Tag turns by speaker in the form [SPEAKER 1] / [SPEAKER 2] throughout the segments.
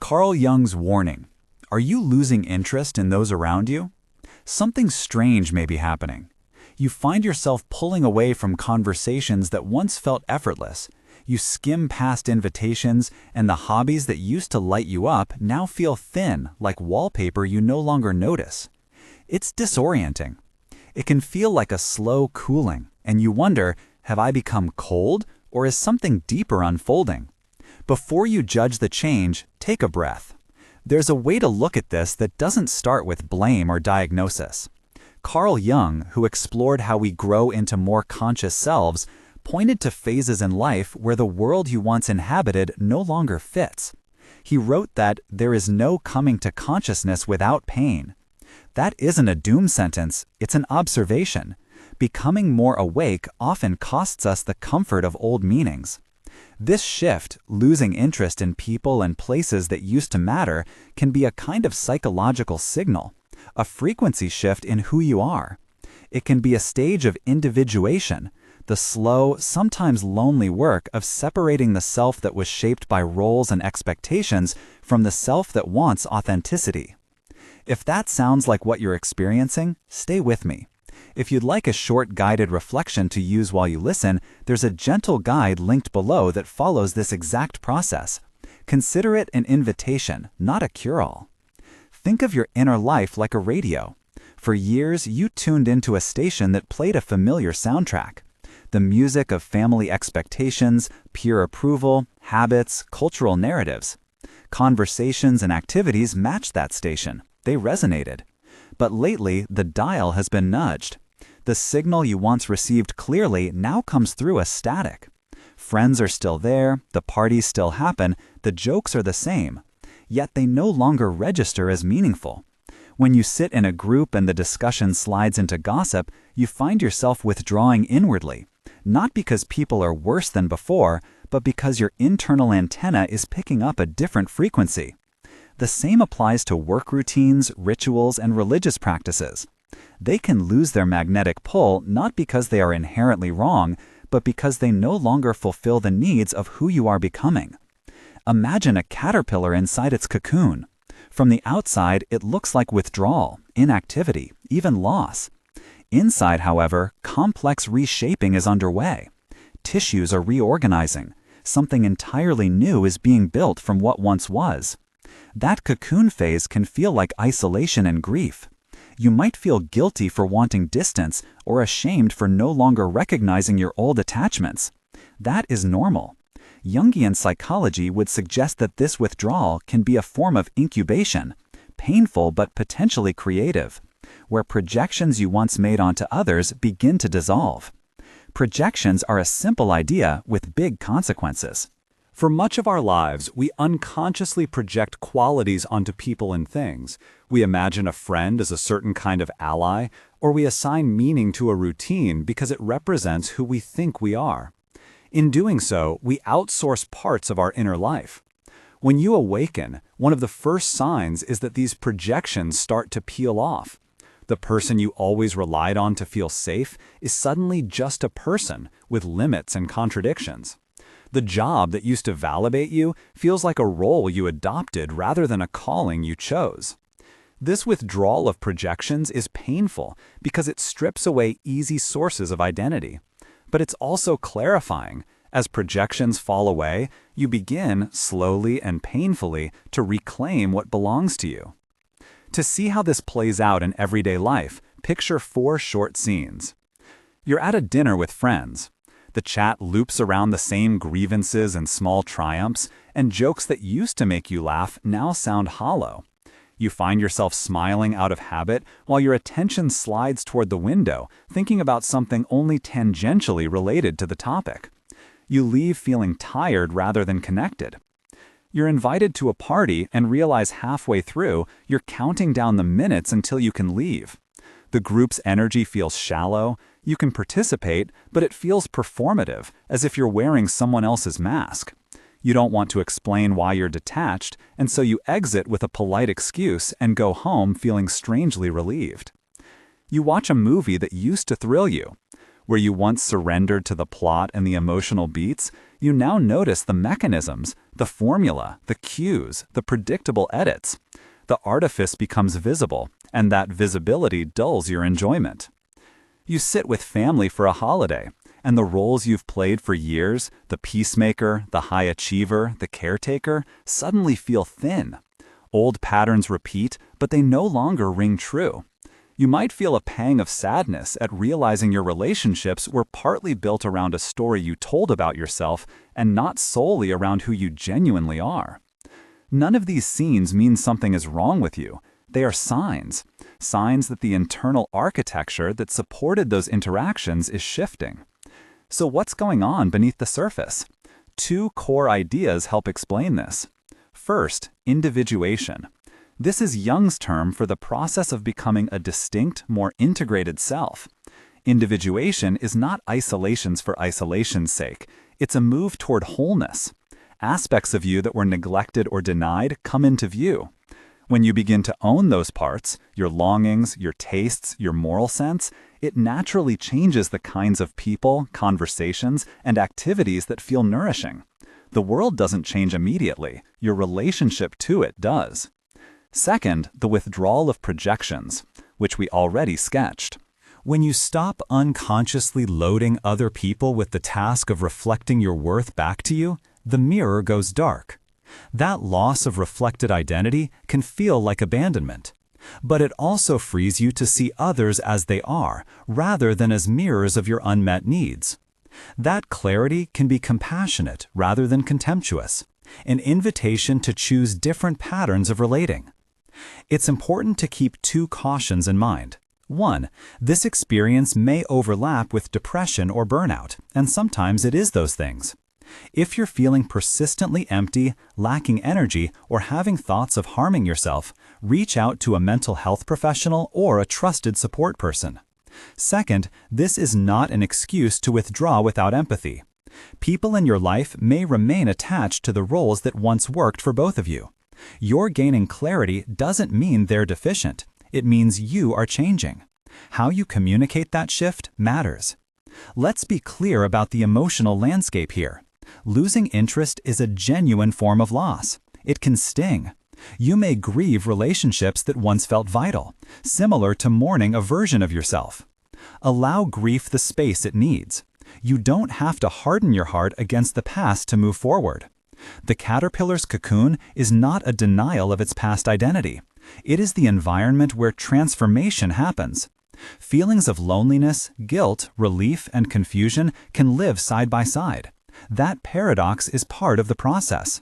[SPEAKER 1] Carl Jung's warning. Are you losing interest in those around you? Something strange may be happening. You find yourself pulling away from conversations that once felt effortless. You skim past invitations, and the hobbies that used to light you up now feel thin, like wallpaper you no longer notice. It's disorienting. It can feel like a slow cooling, and you wonder, have I become cold, or is something deeper unfolding? Before you judge the change, take a breath. There's a way to look at this that doesn't start with blame or diagnosis. Carl Jung, who explored how we grow into more conscious selves, pointed to phases in life where the world you once inhabited no longer fits. He wrote that there is no coming to consciousness without pain. That isn't a doom sentence, it's an observation. Becoming more awake often costs us the comfort of old meanings. This shift, losing interest in people and places that used to matter, can be a kind of psychological signal, a frequency shift in who you are. It can be a stage of individuation, the slow, sometimes lonely work of separating the self that was shaped by roles and expectations from the self that wants authenticity. If that sounds like what you're experiencing, stay with me. If you'd like a short guided reflection to use while you listen, there's a gentle guide linked below that follows this exact process. Consider it an invitation, not a cure-all. Think of your inner life like a radio. For years, you tuned into a station that played a familiar soundtrack. The music of family expectations, peer approval, habits, cultural narratives. Conversations and activities matched that station. They resonated. But lately, the dial has been nudged. The signal you once received clearly now comes through as static. Friends are still there, the parties still happen, the jokes are the same. Yet they no longer register as meaningful. When you sit in a group and the discussion slides into gossip, you find yourself withdrawing inwardly. Not because people are worse than before, but because your internal antenna is picking up a different frequency. The same applies to work routines, rituals, and religious practices. They can lose their magnetic pull not because they are inherently wrong, but because they no longer fulfill the needs of who you are becoming. Imagine a caterpillar inside its cocoon. From the outside, it looks like withdrawal, inactivity, even loss. Inside, however, complex reshaping is underway. Tissues are reorganizing. Something entirely new is being built from what once was. That cocoon phase can feel like isolation and grief. You might feel guilty for wanting distance or ashamed for no longer recognizing your old attachments. That is normal. Jungian psychology would suggest that this withdrawal can be a form of incubation, painful but potentially creative, where projections you once made onto others begin to dissolve. Projections are a simple idea with big consequences. For much of our lives, we unconsciously project qualities onto people and things. We imagine a friend as a certain kind of ally, or we assign meaning to a routine because it represents who we think we are. In doing so, we outsource parts of our inner life. When you awaken, one of the first signs is that these projections start to peel off. The person you always relied on to feel safe is suddenly just a person with limits and contradictions. The job that used to validate you feels like a role you adopted rather than a calling you chose. This withdrawal of projections is painful because it strips away easy sources of identity. But it's also clarifying. As projections fall away, you begin, slowly and painfully, to reclaim what belongs to you. To see how this plays out in everyday life, picture 4 short scenes. You're at a dinner with friends. The chat loops around the same grievances and small triumphs, and jokes that used to make you laugh now sound hollow. You find yourself smiling out of habit while your attention slides toward the window, thinking about something only tangentially related to the topic. You leave feeling tired rather than connected. You're invited to a party and realize halfway through you're counting down the minutes until you can leave. The group's energy feels shallow. You can participate, but it feels performative, as if you're wearing someone else's mask. You don't want to explain why you're detached, and so you exit with a polite excuse and go home feeling strangely relieved. You watch a movie that used to thrill you. Where you once surrendered to the plot and the emotional beats, you now notice the mechanisms, the formula, the cues, the predictable edits. The artifice becomes visible, and that visibility dulls your enjoyment. You sit with family for a holiday, and the roles you've played for years, the peacemaker, the high achiever, the caretaker, suddenly feel thin. Old patterns repeat, but they no longer ring true. You might feel a pang of sadness at realizing your relationships were partly built around a story you told about yourself and not solely around who you genuinely are. None of these scenes mean something is wrong with you. They are signs. Signs that the internal architecture that supported those interactions is shifting. So what's going on beneath the surface? Two core ideas help explain this. First, individuation. This is Jung's term for the process of becoming a distinct, more integrated self. Individuation is not isolations for isolation's sake. It's a move toward wholeness. Aspects of you that were neglected or denied come into view. When you begin to own those parts, your longings, your tastes, your moral sense, it naturally changes the kinds of people, conversations, and activities that feel nourishing. The world doesn't change immediately. Your relationship to it does. Second, the withdrawal of projections, which we already sketched. When you stop unconsciously loading other people with the task of reflecting your worth back to you, the mirror goes dark. That loss of reflected identity can feel like abandonment, but it also frees you to see others as they are, rather than as mirrors of your unmet needs. That clarity can be compassionate rather than contemptuous, an invitation to choose different patterns of relating. It's important to keep two cautions in mind. One, this experience may overlap with depression or burnout, and sometimes it is those things. If you're feeling persistently empty, lacking energy, or having thoughts of harming yourself, reach out to a mental health professional or a trusted support person. Second, this is not an excuse to withdraw without empathy. People in your life may remain attached to the roles that once worked for both of you. Your gaining clarity doesn't mean they're deficient. It means you are changing. How you communicate that shift matters. Let's be clear about the emotional landscape here. Losing interest is a genuine form of loss. It can sting. You may grieve relationships that once felt vital, similar to mourning a version of yourself. Allow grief the space it needs. You don't have to harden your heart against the past to move forward. The caterpillar's cocoon is not a denial of its past identity. It is the environment where transformation happens. Feelings of loneliness, guilt, relief, and confusion can live side by side. That paradox is part of the process.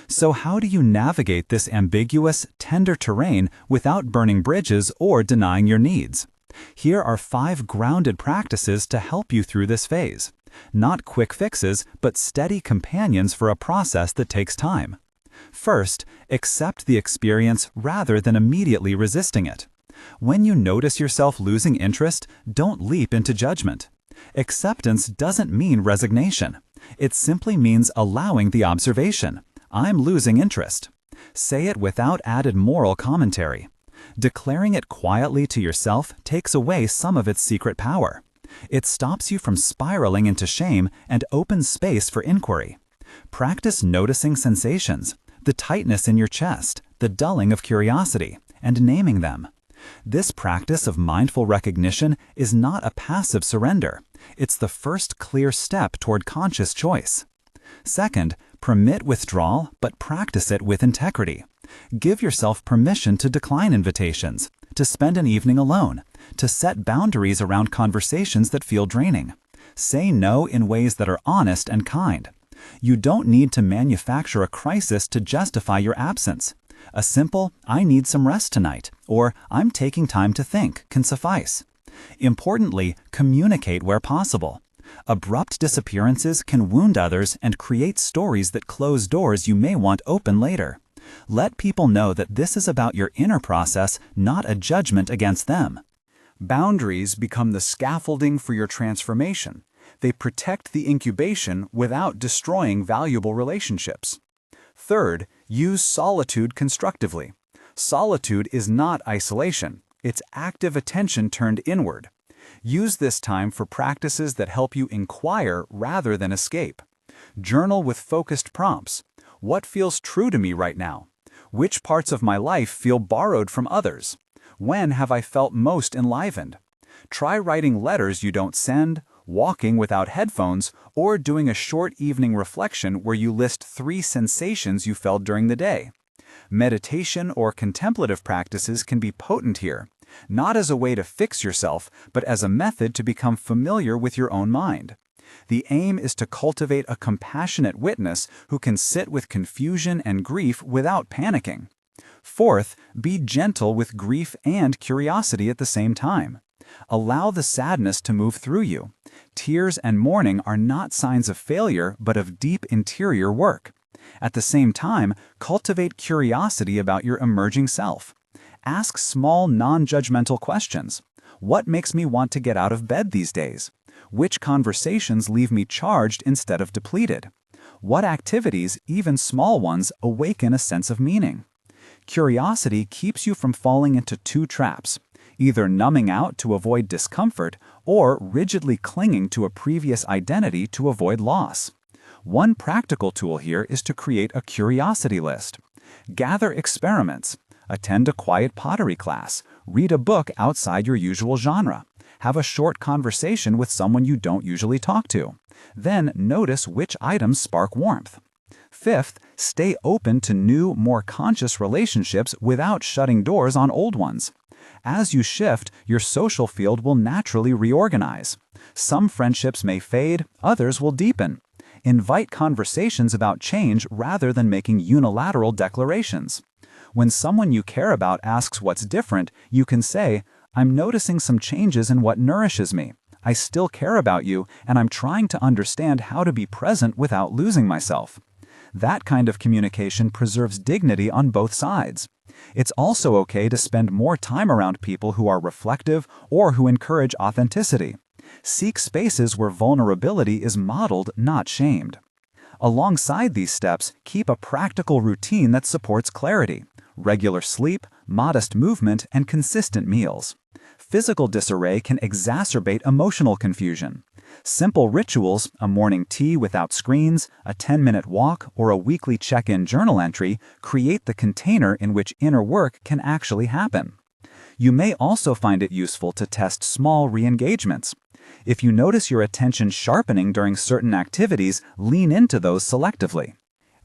[SPEAKER 1] So how do you navigate this ambiguous, tender terrain without burning bridges or denying your needs? Here are 5 grounded practices to help you through this phase. Not quick fixes, but steady companions for a process that takes time. First, accept the experience rather than immediately resisting it. When you notice yourself losing interest, don't leap into judgment. Acceptance doesn't mean resignation. It simply means allowing the observation. I'm losing interest. Say it without added moral commentary. Declaring it quietly to yourself takes away some of its secret power. It stops you from spiraling into shame and opens space for inquiry. Practice noticing sensations, the tightness in your chest, the dulling of curiosity, and naming them. This practice of mindful recognition is not a passive surrender. It's the first clear step toward conscious choice. Second, permit withdrawal, but practice it with integrity. Give yourself permission to decline invitations, to spend an evening alone, to set boundaries around conversations that feel draining. Say no in ways that are honest and kind. You don't need to manufacture a crisis to justify your absence. A simple, "I need some rest tonight," or "I'm taking time to think," can suffice. Importantly, communicate where possible. Abrupt disappearances can wound others and create stories that close doors you may want open later. Let people know that this is about your inner process, not a judgment against them. Boundaries become the scaffolding for your transformation. They protect the incubation without destroying valuable relationships. Third, use solitude constructively. Solitude is not isolation. It's active attention turned inward. Use this time for practices that help you inquire rather than escape. Journal with focused prompts. What feels true to me right now? Which parts of my life feel borrowed from others? When have I felt most enlivened? Try writing letters you don't send, walking without headphones, or doing a short evening reflection where you list 3 sensations you felt during the day. Meditation or contemplative practices can be potent here, not as a way to fix yourself, but as a method to become familiar with your own mind. The aim is to cultivate a compassionate witness who can sit with confusion and grief without panicking. Fourth, be gentle with grief and curiosity at the same time. Allow the sadness to move through you. Tears and mourning are not signs of failure, but of deep interior work. At the same time, cultivate curiosity about your emerging self. Ask small, non-judgmental questions. What makes me want to get out of bed these days? Which conversations leave me charged instead of depleted? What activities, even small ones, awaken a sense of meaning? Curiosity keeps you from falling into 2 traps, either numbing out to avoid discomfort or rigidly clinging to a previous identity to avoid loss. One practical tool here is to create a curiosity list. Gather experiments. Attend a quiet pottery class. Read a book outside your usual genre. Have a short conversation with someone you don't usually talk to. Then notice which items spark warmth. Fifth, stay open to new, more conscious relationships without shutting doors on old ones. As you shift, your social field will naturally reorganize. Some friendships may fade, others will deepen. Invite conversations about change rather than making unilateral declarations. When someone you care about asks what's different, you can say, "I'm noticing some changes in what nourishes me. I still care about you, and I'm trying to understand how to be present without losing myself." That kind of communication preserves dignity on both sides. It's also okay to spend more time around people who are reflective or who encourage authenticity. Seek spaces where vulnerability is modeled, not shamed. Alongside these steps, keep a practical routine that supports clarity: regular sleep, modest movement, and consistent meals. Physical disarray can exacerbate emotional confusion. Simple rituals, a morning tea without screens, a 10-minute walk, or a weekly check-in journal entry, create the container in which inner work can actually happen. You may also find it useful to test small re-engagements. If you notice your attention sharpening during certain activities, lean into those selectively.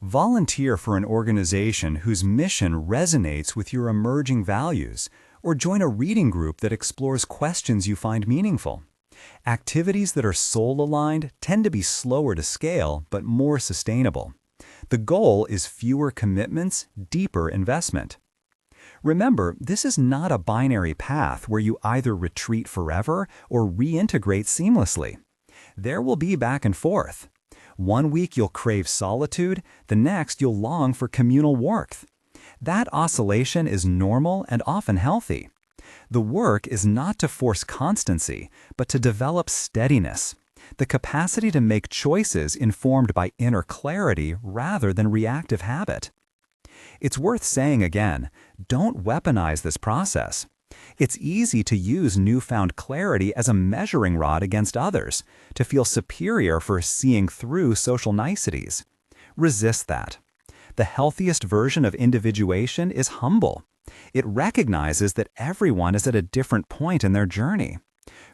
[SPEAKER 1] Volunteer for an organization whose mission resonates with your emerging values, or join a reading group that explores questions you find meaningful. Activities that are soul-aligned tend to be slower to scale, but more sustainable. The goal is fewer commitments, deeper investment. Remember, this is not a binary path where you either retreat forever or reintegrate seamlessly. There will be back and forth. One week you'll crave solitude, the next you'll long for communal warmth. That oscillation is normal and often healthy. The work is not to force constancy, but to develop steadiness, the capacity to make choices informed by inner clarity rather than reactive habit. It's worth saying again, don't weaponize this process. It's easy to use newfound clarity as a measuring rod against others, to feel superior for seeing through social niceties. Resist that. The healthiest version of individuation is humble. It recognizes that everyone is at a different point in their journey.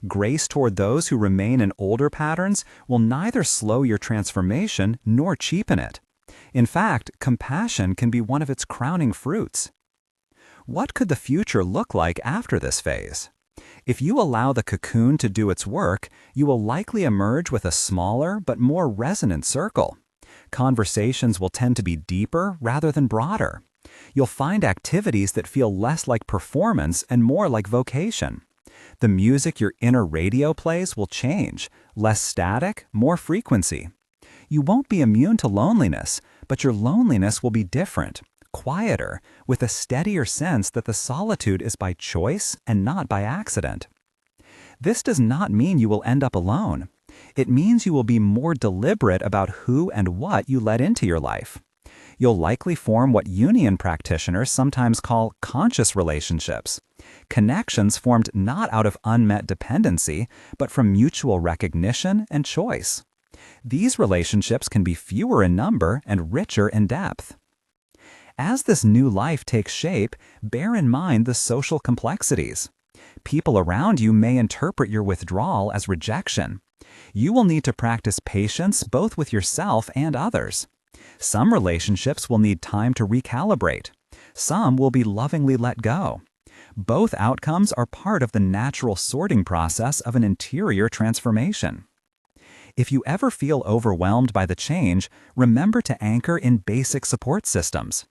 [SPEAKER 1] Grace toward those who remain in older patterns will neither slow your transformation nor cheapen it. In fact, compassion can be one of its crowning fruits. What could the future look like after this phase? If you allow the cocoon to do its work, you will likely emerge with a smaller but more resonant circle. Conversations will tend to be deeper rather than broader. You'll find activities that feel less like performance and more like vocation. The music your inner radio plays will change, less static, more frequency. You won't be immune to loneliness, but your loneliness will be different, quieter, with a steadier sense that the solitude is by choice and not by accident. This does not mean you will end up alone. It means you will be more deliberate about who and what you let into your life.
[SPEAKER 2] You'll likely form what Jungian practitioners sometimes call conscious relationships. Connections formed not out of unmet dependency, but from mutual recognition and choice. These relationships can be fewer in number and richer in depth. As this new life takes shape, bear in mind the social complexities. People around you may interpret your withdrawal as rejection. You will need to practice patience both with yourself and others. Some relationships will need time to recalibrate. Some will be lovingly let go. Both outcomes are part of the natural sorting process of an interior transformation. If you ever feel overwhelmed by the change, remember to anchor in basic support systems.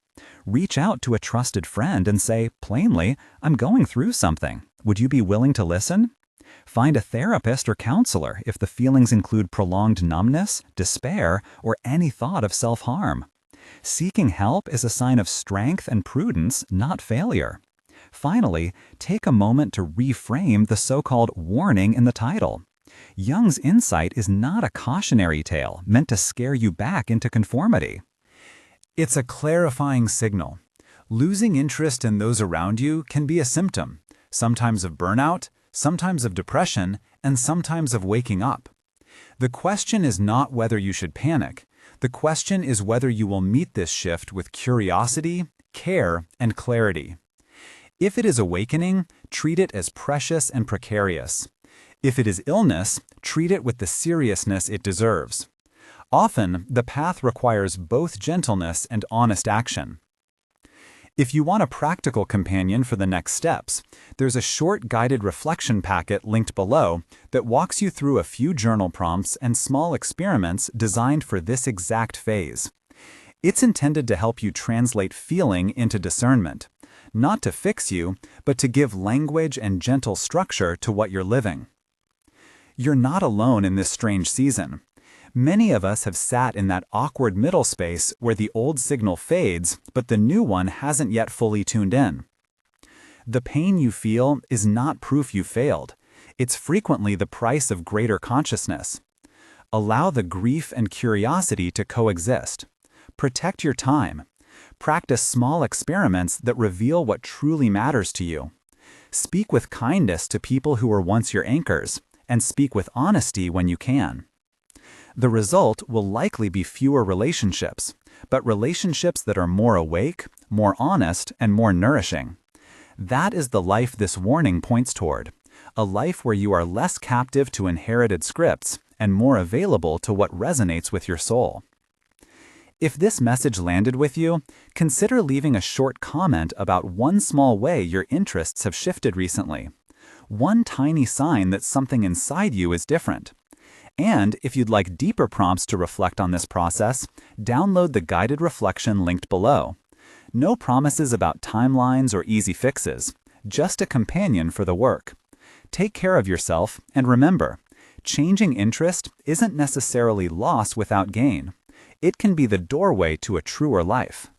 [SPEAKER 2] Reach out to a trusted friend and say, plainly, I'm going through something. Would you be willing to listen? Find a therapist or counselor if the feelings include prolonged numbness, despair, or any thought of self-harm. Seeking help is a sign of strength and prudence, not failure. Finally, take a moment to reframe the so-called warning in the title. Jung's insight is not a cautionary tale meant to scare you back into conformity.
[SPEAKER 1] It's a clarifying signal. Losing interest in those around you can be a symptom, sometimes of burnout, sometimes of depression, and sometimes of waking up. The question is not whether you should panic. The question is whether you will meet this shift with curiosity, care, and clarity. If it is awakening, treat it as precious and precarious. If it is illness, treat it with the seriousness it deserves. Often, the path requires both gentleness and honest action. If you want a practical companion for the next steps, there's a short guided reflection packet linked below that walks you through a few journal prompts and small experiments designed for this exact phase. It's intended to help you translate feeling into discernment, not to fix you, but to give language and gentle structure to what you're living. You're not alone in this strange season. Many of us have sat in that awkward middle space where the old signal fades, but the new one hasn't yet fully tuned in. The pain you feel is not proof you failed. It's frequently the price of greater consciousness. Allow the grief and curiosity to coexist. Protect your time. Practice small experiments that reveal what truly matters to you. Speak with kindness to people who were once your anchors, and speak with honesty when you can. The result will likely be fewer relationships, but relationships that are more awake, more honest, and more nourishing. That is the life this warning points toward, a life where you are less captive to inherited scripts and more available to what resonates with your soul. If this message landed with you, consider leaving a short comment about one small way your interests have shifted recently. One tiny sign that something inside you is different. And if you'd like deeper prompts to reflect on this process, download the guided reflection linked below. No promises about timelines or easy fixes, just a companion for the work. Take care of yourself, and remember, changing interest isn't necessarily loss without gain. It can be the doorway to a truer life.